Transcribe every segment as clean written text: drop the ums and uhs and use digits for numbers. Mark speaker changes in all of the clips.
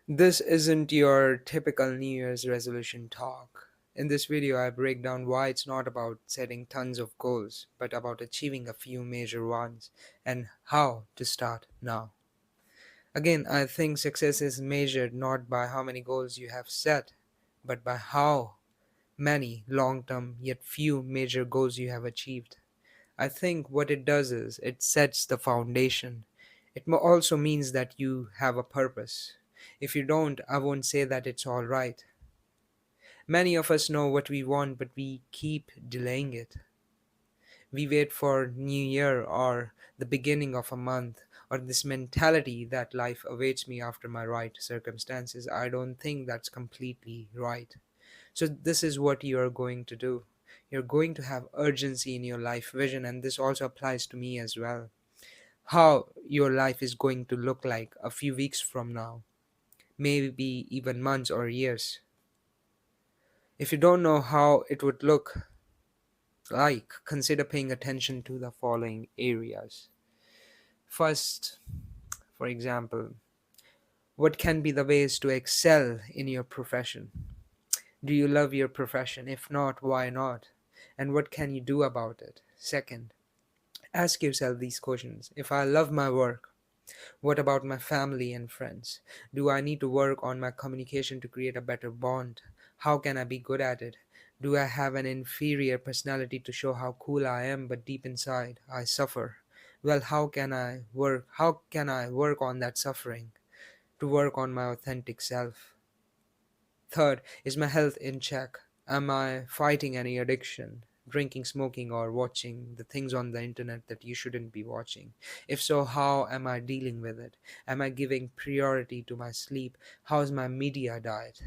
Speaker 1: This isn't your typical New Year's resolution talk. In this video, I break down why it's not about setting tons of goals, but about achieving a few major ones and how to start now. Again, I think success is measured not by how many goals you have set, but by how many long term yet few major goals you have achieved. I think what it does is it sets the foundation. It also means that you have a purpose. If you don't, I won't say that it's all right. Many of us know what we want, but we keep delaying it. We wait for New Year or the beginning of a month or this mentality that life awaits me after my right circumstances. I don't think that's completely right. So, this is what you are going to do. You're going to have urgency in your life vision, and this also applies to me as well. How your life is going to look like a few weeks from now, maybe even months or years. If you don't know how it would look like, consider paying attention to the following areas. First, for example, what can be the ways to excel in your profession? Do you love your profession? If not, why not? And what can you do about it? Second, ask yourself these questions. If I love my work, what about my family and friends? Do I need to work on my communication to create a better bond? How can I be good at it? Do I have an inferior personality to show how cool I am, but deep inside I suffer? Well, how can I work on that suffering to work on my authentic self? Third, is my health in check? Am I fighting any addiction? Drinking, smoking, or watching the things on the internet that you shouldn't be watching? If so, how am I dealing with it? Am I giving priority to my sleep? How's my media diet?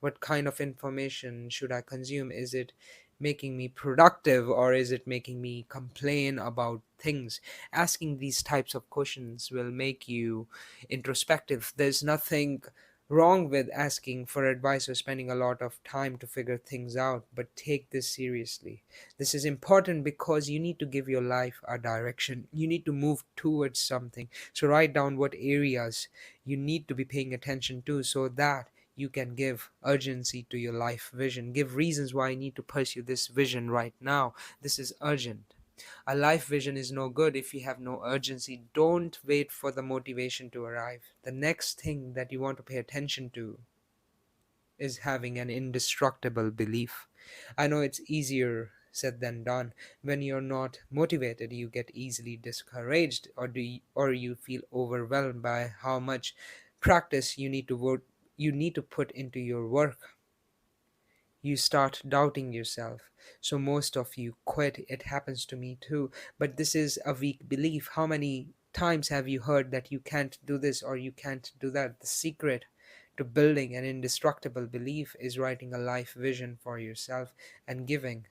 Speaker 1: What kind of information should I consume? Is it making me productive or is it making me complain about things? Asking these types of questions will make you introspective. There's nothing wrong with asking for advice or spending a lot of time to figure things out, but take this seriously. This is important because you need to give your life a direction. You need to move towards something. So write down what areas you need to be paying attention to so that you can give urgency to your life vision. Give reasons why you need to pursue this vision right now. This is urgent. A life vision is no good if you have no urgency. Don't wait for the motivation to arrive. The next thing that you want to pay attention to is having an indestructible belief. I know it's easier said than done. When you're not motivated, you get easily discouraged or you feel overwhelmed by how much practice you need to put into your work. You start doubting yourself. So most of you quit. It happens to me too. But this is a weak belief. How many times have you heard that you can't do this or you can't do that? The secret to building an indestructible belief is writing a life vision for yourself and giving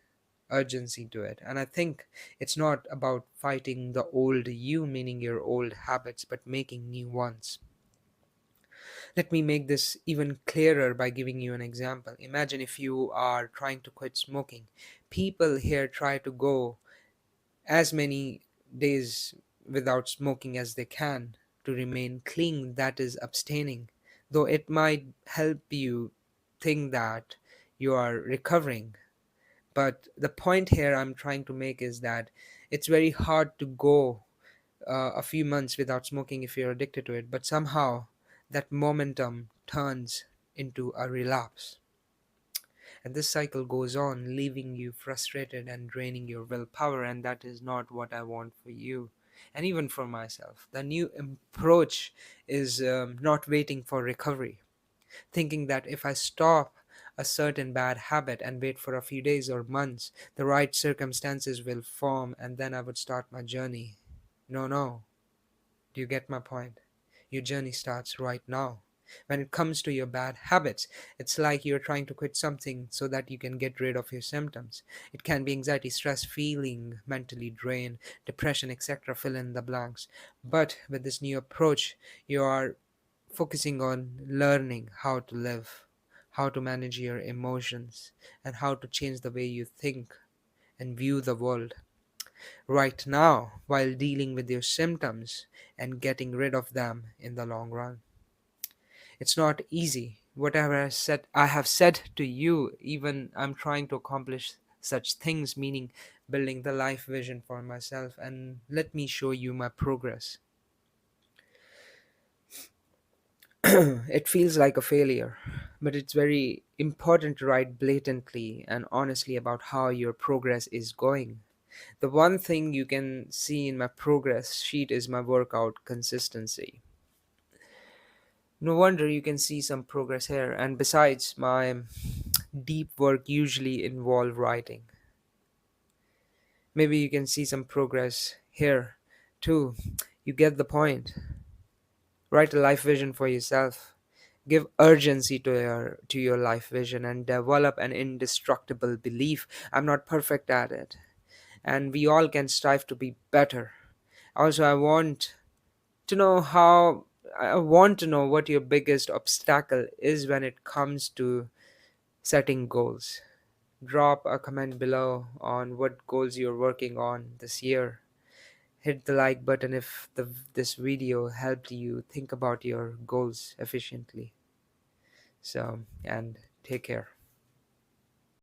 Speaker 1: urgency to it. And I think it's not about fighting the old you, meaning your old habits, but making new ones. Let me make this even clearer by giving you an example. Imagine if you are trying to quit smoking. People here try to go as many days without smoking as they can to remain clean, that is, abstaining. Though it might help you think that you are recovering. But the point here I'm trying to make is that it's very hard to go a few months without smoking if you're addicted to it, but somehow that momentum turns into a relapse. And this cycle goes on, leaving you frustrated and draining your willpower, and that is not what I want for you. And even for myself, the new approach is not waiting for recovery, thinking that if I stop a certain bad habit and wait for a few days or months, the right circumstances will form and then I would start my journey. No, no. Do you get my point? Your journey starts right now. When it comes to your bad habits, it's like you're trying to quit something so that you can get rid of your symptoms. It can be anxiety, stress, feeling mentally drained, depression, etc. Fill in the blanks. But with this new approach, you are focusing on learning how to live, how to manage your emotions, and how to change the way you think and view the world right now while dealing with your symptoms and getting rid of them in the long run. It's not easy. Whatever I have said to you, even I'm trying to accomplish such things, meaning building the life vision for myself, and let me show you my progress. It feels like a failure, but it's very important to write blatantly and honestly about how your progress is going. The one thing you can see in my progress sheet is my workout consistency. No wonder you can see some progress here. And besides, my deep work usually involve writing. Maybe you can see some progress here too. You get the point. Write a life vision for yourself. Give urgency to your life vision and develop an indestructible belief. I'm not perfect at it, and we all can strive to be better. Also, to know how I want to know what your biggest obstacle is when it comes to setting goals. Drop a comment below on what goals you're working on this year. Hit the like button if this video helped you think about your goals efficiently. So, and take care.